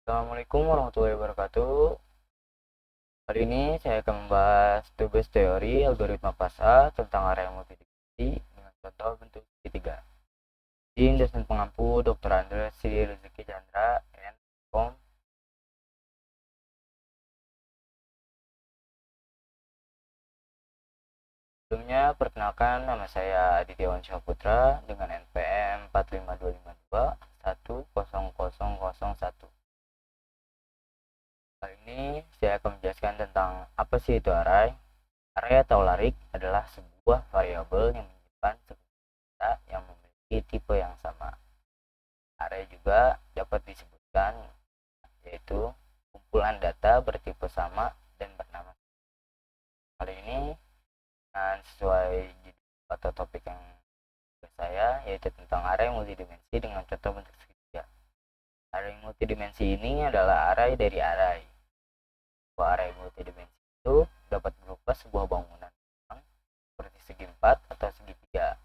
Assalamualaikum warahmatullahi wabarakatuh. Kali ini saya akan membahas tugas teori algoritma PASA tentang area multidimensi dengan contoh bentuk segitiga. Izin dosen pengampu Dr. Andres Sri Rezeki Chandra, Kom. Sebelumnya, perkenalkan nama saya Adityawan Syahputra dengan NPM 45252100001. Kali ini saya akan menjelaskan tentang apa sih itu array. Array atau larik adalah sebuah variabel yang menyimpan data yang memiliki tipe yang sama. Array juga dapat disebutkan yaitu kumpulan data bertipe sama dan bernama. Kali ini dengan sesuai atau topik yang saya yaitu tentang array multidimensi dengan contoh bentuk segitiga. Array multidimensi ini adalah array dari array. Sebuah array multidimensi itu dapat berupa sebuah bangunan seperti segi empat atau segitiga,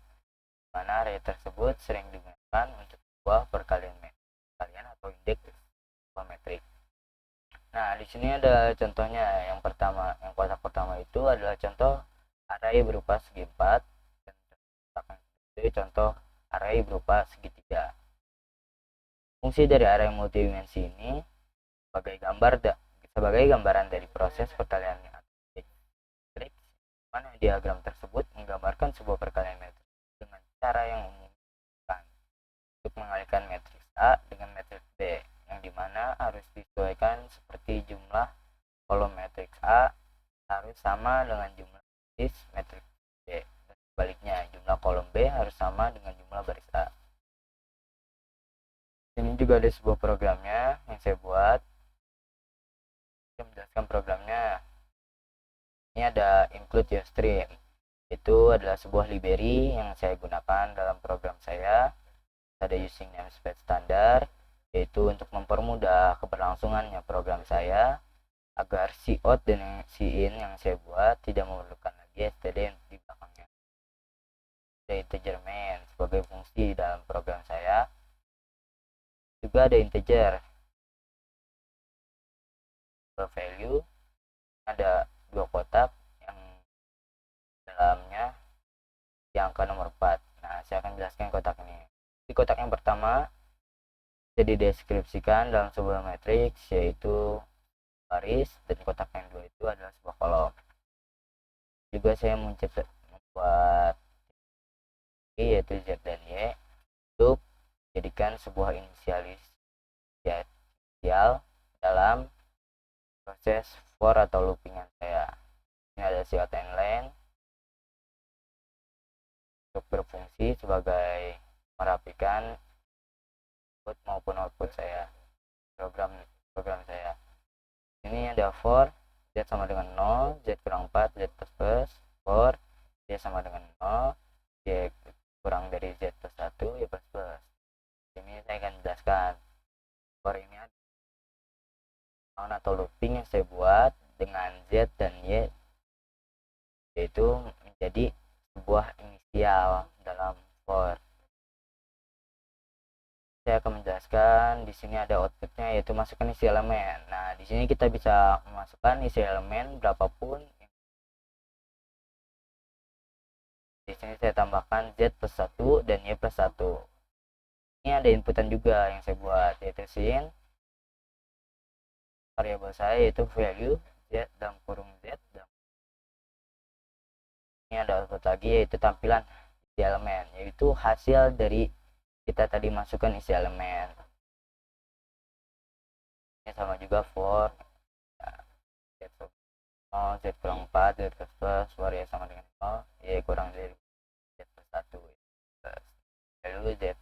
mana array tersebut sering digunakan untuk sebuah perkalian atau indeks sebuah metrik. Nah, di sini ada contohnya. Yang pertama, yang kotak pertama itu adalah contoh array berupa segi empat dan itu contoh array berupa segitiga. Fungsi dari array multidimensi ini sebagai gambaran dari proses perkalian metrik, mana diagram tersebut menggambarkan sebuah perkalian metrik dengan cara yang umum untuk mengalihkan matriks A dengan matriks B, yang dimana harus disesuaikan seperti jumlah kolom matriks A harus sama dengan jumlah baris matriks B, dan sebaliknya jumlah kolom B harus sama dengan jumlah baris A. Ini juga ada sebuah programnya yang saya buat. Saya menjelaskan programnya. Ini ada include your stream. Itu adalah sebuah library yang saya gunakan dalam program saya. Ada using namespace standar, yaitu untuk mempermudah keberlangsungannya program saya agar cout dan cin yang saya buat tidak memerlukan lagi std di belakangnya. Ada integer main sebagai fungsi dalam program saya. Juga ada integer value, ada dua kotak yang dalamnya di angka nomor 4. Nah, saya akan jelaskan kotak ini. Di kotak yang pertama bisa dideskripsikan dalam sebuah matriks yaitu baris, dan kotak yang dua itu adalah sebuah kolom. Juga saya membuat yaitu Z dan Y untuk jadikan sebuah inisial dalam proses for atau loopingan saya. Ini ada cout and len untuk berfungsi sebagai merapikan input maupun output saya, program saya. Ini ada for Z sama dengan 0, Z kurang 4, Z plus, for Z sama dengan 0, Z kurang dari Z plus 1, Y plus plus. Ini saya akan jelaskan. For ini ada atau looping yang saya buat dengan Z dan Y, yaitu menjadi sebuah inisial dalam for. Saya akan menjelaskan. Di sini ada outputnya yaitu masukkan isi elemen. Nah, di sini kita bisa memasukkan isi elemen berapapun. Di sini saya tambahkan Z plus 1 dan Y plus 1. Ini ada inputan juga yang saya buat yaitu sin variabel saya yaitu value Z dalam kurung Z. Ini ada output lagi yaitu tampilan isi elemen, yaitu hasil dari kita tadi masukkan isi elemen. Ini sama juga for Z 0, Z kurang 4, Z plus plus, for Y sama dengan 0, Y kurang dari Z plus 1, lalu Z.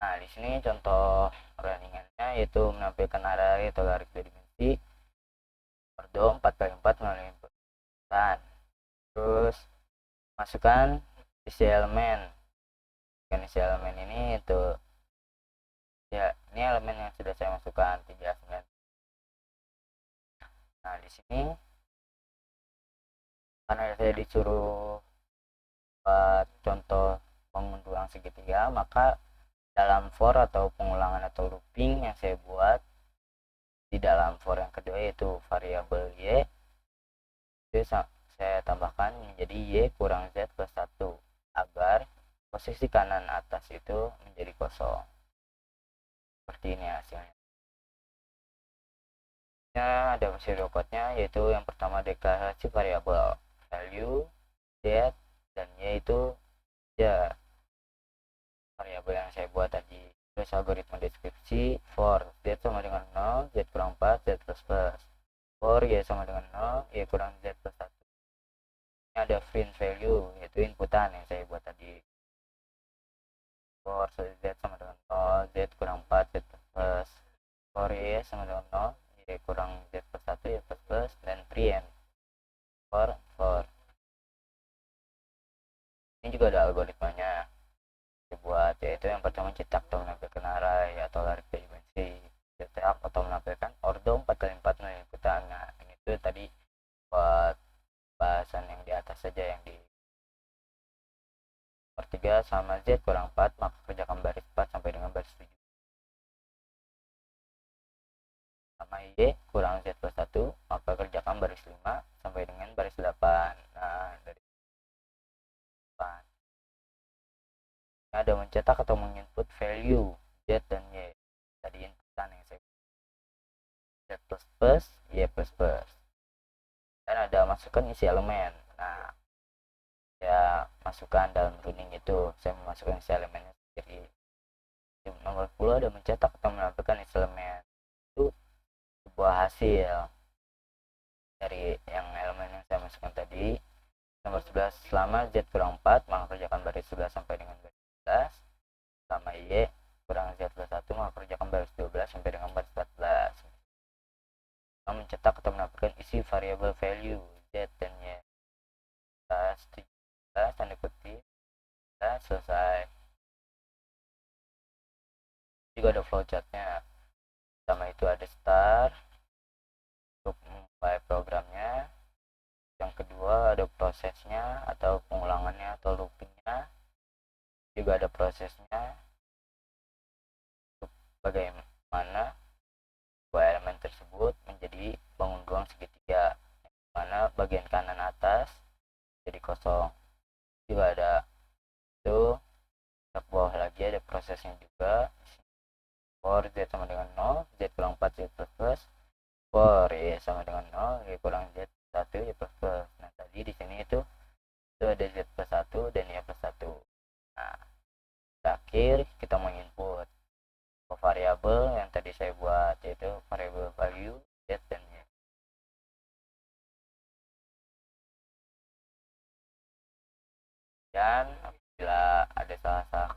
Nah, di sini contoh runningannya yaitu menampilkan array atau larik dimensi ordo 4x4 melalui input. Terus masukkan isi elemen. Isi elemen ini itu ya, ini elemen yang sudah saya masukkan 3, 9. Nah, di sini karena saya disuruh buat contoh pengulangan segitiga, maka dalam for atau pengulangan atau looping yang saya buat dalam for yang kedua yaitu variabel y, itu saya tambahkan menjadi y kurang z plus 1 agar posisi kanan atas itu menjadi kosong. Seperti ini hasilnya. Ada pseudocode-nya, yaitu yang pertama deklarasi variabel value z dan y itu ya variabel yang saya buat tadi. Terus algoritma deskripsi for z sama dengan 0, z kurang 4, z plus plus. For y sama dengan 0, y kurang z plus 1. Ini ada print value, yaitu inputan yang saya buat tadi. For z sama dengan 0, z kurang 4, z plus plus. For y sama dengan 0, y kurang z plus 1, y plus plus. Dan print for. Ini juga ada algoritmanya dibuat, yaitu yang pertama cetak atau menampilkan array atau larik dimensi, cetak atau menampilkan ordo 4x4 ikutan. Nah ini tuh tadi buat bahasan yang di atas saja, yang di nomor 3 sama z kurang 4 maka kerjakan baris 4 sampai dengan baris 7 sama y kurang z plus 1 maka kerjakan baris 5 sampai dengan baris 8. Nah dari 8 ada mencetak atau menginput value z dan y, tadi inputan yang saya z plus plus, y plus plus. Dan ada masukkan isi elemen. Nah ya masukkan dalam running itu saya memasukkan isi elemennya sendiri. Di nomor 10 ada mencetak atau menampilkan isi elemen, itu sebuah hasil dari yang elemen yang saya masukkan tadi. Nomor 11 selama z kurang 4 maka kerjakan baris 11 sampai dengan baris 11, sama y kurang z plus 1 maka kerjakan baris 12 sampai dengan baris 14. Mencetak atau menampilkan isi variabel value z dan y. 17 tanda kutip, selesai. Juga ada flowchartnya. Pertama itu ada start untuk memulai programnya. Yang kedua ada prosesnya atau pengulangannya atau loopingnya. Juga ada prosesnya untuk bagaimana dua elemen tersebut menjadi bangun ruang segitiga, mana bagian kanan atas jadi kosong. Juga ada itu ke bawah lagi ada prosesnya juga. For z sama dengan 0, z kurang 4, z plus plus. For y sama dengan 0, y kurang z 1, y plus plus. Nah tadi di sini itu ada z plus 1 dan y plus 1. Nah terakhir kita menginput variabel yang tadi saya buat, yaitu variabel value z dan y. Dan apabila ada salah-salah